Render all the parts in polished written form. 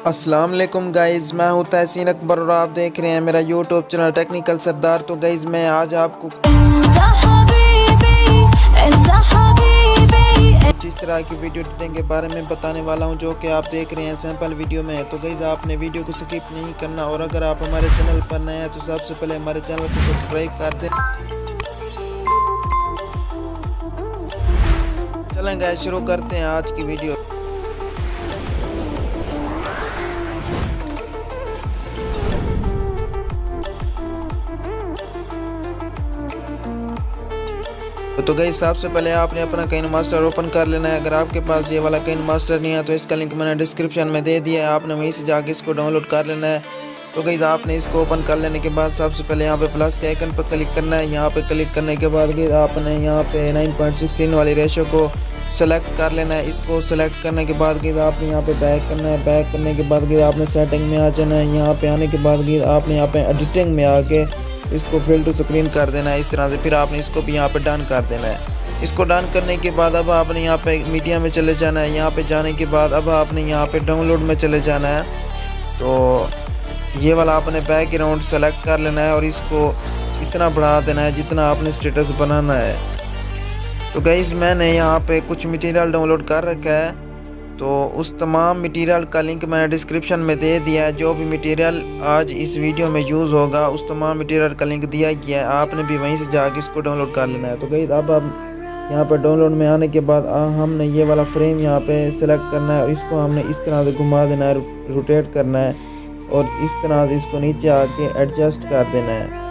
अस्सलाम वालेकुम गाइज़, मैं हूँ तहसीन अकबर और आप देख रहे हैं मेरा यूट्यूब चैनल टेक्निकल सरदार। तो गाइज़ मैं आज आपको जिस तरह की वीडियो एडिटिंग के बारे में बताने वाला हूं जो कि आप देख रहे हैं सैंपल वीडियो में है। तो गाइज़ आपने वीडियो को स्किप नहीं करना और अगर आप हमारे चैनल पर नए हैं तो सबसे पहले हमारे चैनल को सब्सक्राइब कर दें। चलें गाइज़ शुरू करते हैं आज की वीडियो। तो गाइस सबसे पहले आपने अपना काइनमास्टर ओपन कर लेना है। अगर आपके पास ये वाला काइनमास्टर नहीं है तो इसका लिंक मैंने डिस्क्रिप्शन में दे दिया है, आपने वहीं से जाके इसको डाउनलोड कर लेना है। तो गाइस आपने इसको ओपन कर लेने के बाद सबसे पहले यहाँ पे प्लस के आइकन पर क्लिक करना है। यहाँ पे क्लिक करने के बाद गाइस आपने यहाँ पे 9.16 वाली रेशो को सेलेक्ट कर लेना है। इसको सेलेक्ट करने के बाद गाइस आपने यहाँ पे बैक करना है। बैक करने के बाद गाइस आपने सेटिंग में आ जाना है। यहाँ पे आने के बाद गाइस आपने यहाँ पे एडिटिंग में आके इसको फिल टू स्क्रीन कर देना है इस तरह से। फिर आपने इसको भी यहाँ पे डन कर देना है। इसको डन करने के बाद अब आपने यहाँ पे मीडिया में चले जाना है। यहाँ पे जाने के बाद अब आपने यहाँ पे डाउनलोड में चले जाना है। तो ये वाला आपने बैकग्राउंड सेलेक्ट कर लेना है और इसको इतना बढ़ा देना है जितना आपने स्टेटस बनाना है। तो गाइस मैंने यहाँ पे कुछ मटेरियल डाउनलोड कर रखा है, तो उस तमाम मटेरियल का लिंक मैंने डिस्क्रिप्शन में दे दिया है। जो भी मटेरियल आज इस वीडियो में यूज़ होगा उस तमाम मटेरियल का लिंक दिया गया है, आपने भी वहीं से जाके इसको डाउनलोड कर लेना है। तो गाइस अब यहाँ पर डाउनलोड में आने के बाद हमने ये वाला फ्रेम यहाँ पे सेलेक्ट करना है और इसको हमने इस तरह से घुमा देना है, रोटेट करना है और इस तरह से इसको नीचे आके एडजस्ट कर देना है।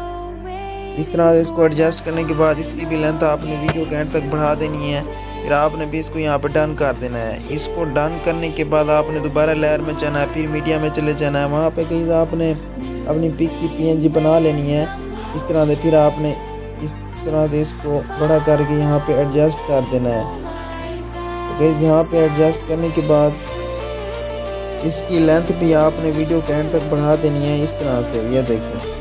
इस तरह से इसको एडजस्ट करने के बाद इसकी भी लेंथ आपने वीडियो के एंड तक बढ़ा देनी है। फिर आपने भी इसको यहाँ पर डन कर देना है। इसको डन करने के बाद आपने दोबारा लेयर में जाना है, फिर मीडिया में चले जाना है। वहाँ पे कहीं आपने अपनी पिक की PNG बना लेनी है इस तरह से। फिर आपने इस तरह से इसको बड़ा करके यहाँ पे एडजस्ट कर देना है। तो कहीं यहाँ पे एडजस्ट करने के बाद इसकी लेंथ भी आपने वीडियो के एंड तक बढ़ा देनी है इस तरह से, ये देखिए।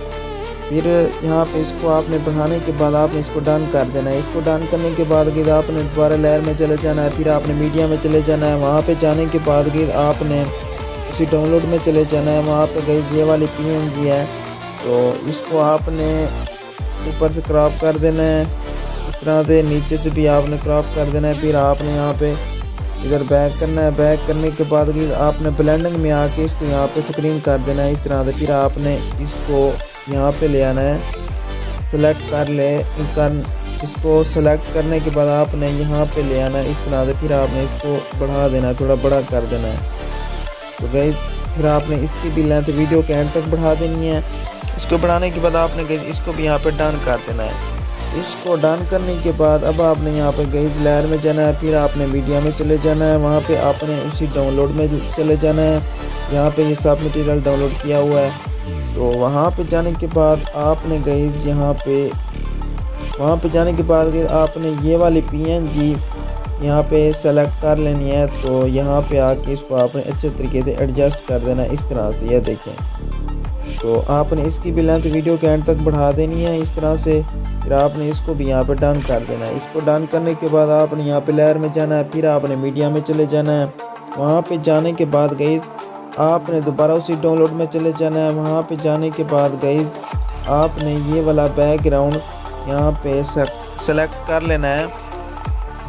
फिर यहाँ पे इसको आपने बढ़ाने के बाद आपने इसको डन कर देना है। इसको डन करने के बाद गाइस आपने दोबारा लेयर में चले जाना है। फिर आपने मीडिया में चले जाना है। वहाँ पे जाने के बाद गाइस आपने उसी डाउनलोड में चले जाना है। वहाँ पे गाइस ये वाली PNG है, तो इसको आपने ऊपर से क्रॉप कर देना है इस तरह से, नीचे से भी आपने क्रॉप कर देना है। फिर आपने यहाँ पे इधर बैक करना है। बैक करने के बाद गाइस आपने ब्लेंडिंग में आके इसको यहाँ पे स्क्रीन कर देना है इस तरह से। फिर आपने इसको यहाँ पे ले आना है, सेलेक्ट इसको सेलेक्ट करने के बाद आपने यहाँ पे ले आना है इस तरह से। फिर आपने इसको बढ़ा देना है, थोड़ा बड़ा कर देना है। तो गाइस फिर आपने इसकी भी लेंथ वीडियो के एंड तक बढ़ा देनी है। इसको बढ़ाने के बाद आपने गाइस इसको भी यहाँ पे डन कर देना है। इसको डन करने के बाद अब आपने यहाँ पे गाइस लेयर में जाना है। फिर आपने मीडिया में चले जाना है। वहाँ पे आपने उसी डाउनलोड में चले जाना है। यहाँ पे ये सब मटेरियल डाउनलोड किया हुआ है। तो वहाँ पे जाने के बाद आपने गाइस वहाँ पे जाने के बाद गाइस आपने ये वाली PNG यहाँ पे सेलेक्ट कर लेनी है। तो यहाँ पे आके इसको आपने अच्छे तरीके से एडजस्ट कर देना है इस तरह से, ये देखें। तो आपने इसकी भी लेंथ वीडियो के एंड तक बढ़ा देनी है इस तरह से। फिर आपने इसको भी यहाँ पे डन कर देना है। इसको डन करने के बाद आपने यहाँ पे लेयर में जाना है। फिर आपने मीडिया में चले जाना है। वहाँ पे जाने के बाद गाइस आपने दोबारा उसी डाउनलोड में चले जाना है। वहाँ पे जाने के बाद गाइस आपने ये वाला बैकग्राउंड यहाँ पे सेलेक्ट कर लेना है।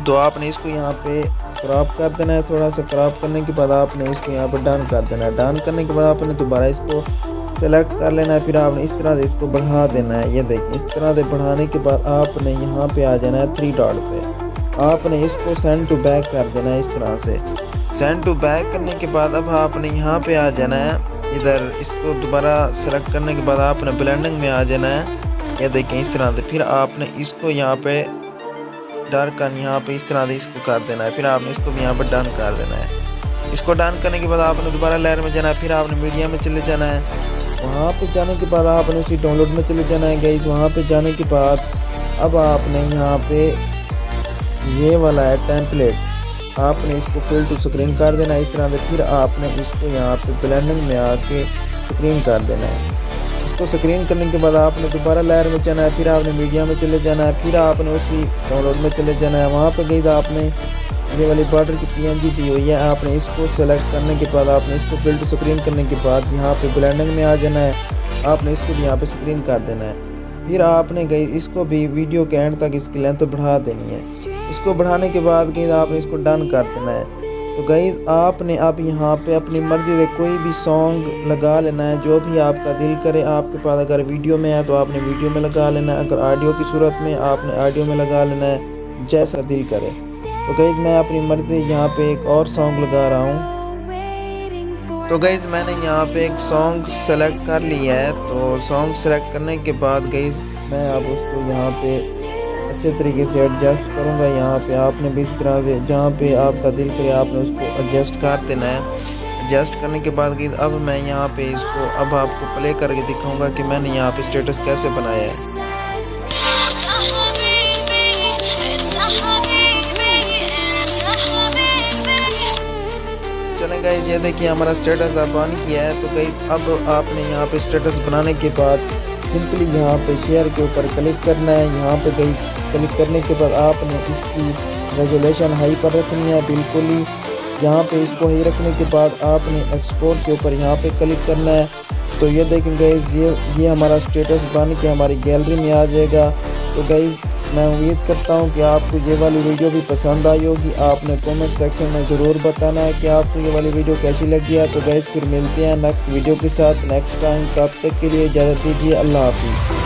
तो आपने इसको यहाँ पे क्रॉप कर देना है। थोड़ा सा क्रॉप करने के बाद आपने इसको यहाँ पे डन कर देना है। डन करने के बाद आपने दोबारा इसको सेलेक्ट कर लेना है। फिर आपने इस तरह से इसको बढ़ा देना है, ये देखिए। इस तरह से बढ़ाने के बाद आपने यहाँ पे आ जाना है 3 डॉट पे। आपने इसको सेंड टू बैक कर देना है इस तरह से। सेंड टू बैक करने के बाद अब आपने यहाँ पे आ जाना है इधर। इसको दोबारा सेलेक्ट करने के बाद आपने ब्लेंडिंग में आ जाना है, ये देखें इस तरह से। फिर आपने इसको यहाँ पे डार्कन यहाँ पे इस तरह से इसको कर देना है। फिर आपने इसको भी यहाँ पर डन कर देना है। इसको डन करने के बाद आपने दोबारा लेयर में जाना है। फिर आपने मीडिया में चले जाना है। वहाँ पे जाने के बाद आपने उसी डाउनलोड में चले जाना है गाइस। वहाँ पे जाने के बाद अब आपने यहाँ पे ये वाला है टेम्पलेट, आपने इसको फिल टू स्क्रीन कर देना है इस तरह से। फिर आपने इसको यहाँ पे ब्लेंडिंग में आके स्क्रीन कर देना है। इसको स्क्रीन करने के बाद आपने दोबारा लेयर में जाना है। फिर आपने मीडिया में चले जाना है। फिर आपने उसी डाउनलोड में चले जाना है। वहाँ पे गई आपने ये वाली बॉर्डर की PNG दी हुई है। आपने इसको सेलेक्ट करने के बाद आपने इसको फिल टू स्क्रीन करने के बाद यहाँ पे ब्लेंडिंग में आ जाना है। आपने इसको भी यहाँ पे स्क्रीन कर देना है। फिर आपने गई इसको भी वीडियो के एंड तक इसकी लेंथ बढ़ा देनी है। इसको बढ़ाने के बाद गई आपने इसको डन कर देना है। तो गाइज़ आपने अब यहाँ पे अपनी मर्ज़ी से कोई भी सॉन्ग लगा लेना है, जो भी आपका दिल करे। आपके पास अगर वीडियो में है तो आपने वीडियो में लगा लेना है, अगर ऑडियो की सूरत में आपने ऑडियो में लगा लेना है, जैसा दिल करे। तो गाइज़ मैं अपनी मर्ज़ी यहाँ पे एक और सॉन्ग लगा रहा हूँ। तो गाइज़ मैंने यहाँ पे एक सॉन्ग सेलेक्ट कर लिया है। तो सॉन्ग सेलेक्ट करने के बाद गाइज़ मैं अब उसको यहाँ पे अच्छे तरीके से एडजस्ट करूँगा। यहाँ पे आपने भी इसी तरह से जहाँ पे आपका दिल करे आपने उसको एडजस्ट कर देना है। एडजस्ट करने के बाद गाइज़ अब मैं यहाँ पे इसको अब आपको प्ले करके दिखाऊंगा कि मैंने यहाँ पे स्टेटस कैसे बनाया है। चलें गाइज़ ये देखिए हमारा स्टेटस अब ऑन किया है। तो गाइज़ अब आपने यहाँ पे स्टेटस बनाने के बाद सिंपली यहाँ पे शेयर के ऊपर क्लिक करना है। यहाँ पे गाइज़ क्लिक करने के बाद आपने इसकी रेजोल्यूशन हाई पर रखनी है बिल्कुल ही। यहाँ पे इसको हाई रखने के बाद आपने एक्सपोर्ट के ऊपर यहाँ पे क्लिक करना है। तो ये देखें गाइज़ ये हमारा स्टेटस बन के हमारी गैलरी में आ जाएगा। तो गाइज़ मैं उम्मीद करता हूँ कि आपको ये वाली वीडियो भी पसंद आई होगी। आपने कमेंट सेक्शन में ज़रूर बताना है कि आपको ये वाली वीडियो कैसी लगी है। तो गाइज़ फिर मिलते हैं नेक्स्ट वीडियो के साथ नेक्स्ट टाइम। तब तक के लिए इजाज़त दीजिए। अल्लाह हाफिज़।